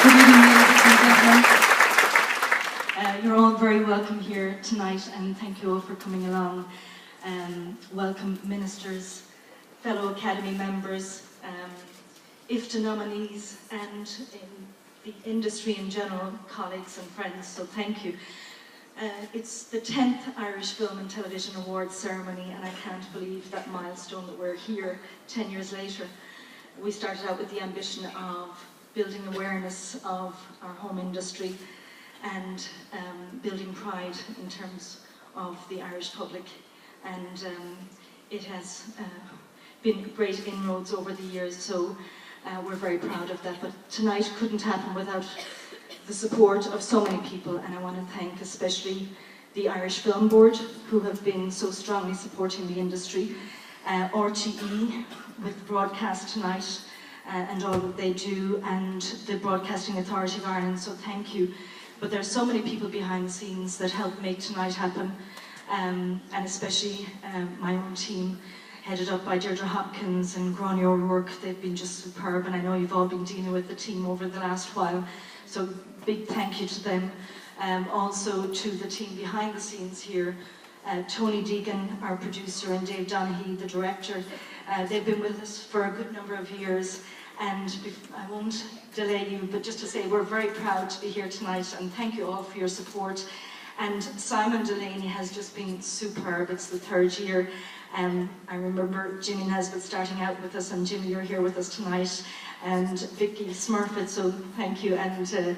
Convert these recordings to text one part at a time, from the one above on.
Good evening, ladies and gentlemen. You're all very welcome here tonight, and thank you all for coming along. Welcome ministers, fellow Academy members, Ifta nominees, and the industry in general, colleagues and friends, so thank you. It's the 10th Irish Film and Television Awards ceremony, and I can't believe that milestone that we're here 10 years later. We started out with the ambition of building awareness of our home industry and building pride in terms of the Irish public, and it has been great inroads over the years, so we're very proud of that. But tonight couldn't happen without the support of so many people, and I want to thank especially the Irish Film Board, who have been so strongly supporting the industry, RTE with broadcast tonight and all that they do, and the Broadcasting Authority of Ireland, so thank you. But there's so many people behind the scenes that helped make tonight happen, and especially my own team, headed up by Deirdre Hopkins and Gráinne O'Rourke. They've been just superb, and I know you've all been dealing with the team over the last while, so big thank you to them. Also to the team behind the scenes here, Tony Deegan, our producer, and Dave Donaghy, the director. They've been with us for a good number of years, and I won't delay you, but just to say we're very proud to be here tonight, and thank you all for your support. And Simon Delaney has just been superb. It's the 3rd year. I remember Jimmy Nesbitt starting out with us, and Jimmy, you're here with us tonight, and Vicky Smurfett, so thank you. And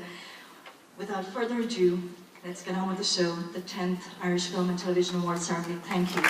without further ado, let's get on with the show, the 10th Irish Film and Television Awards ceremony. Thank you.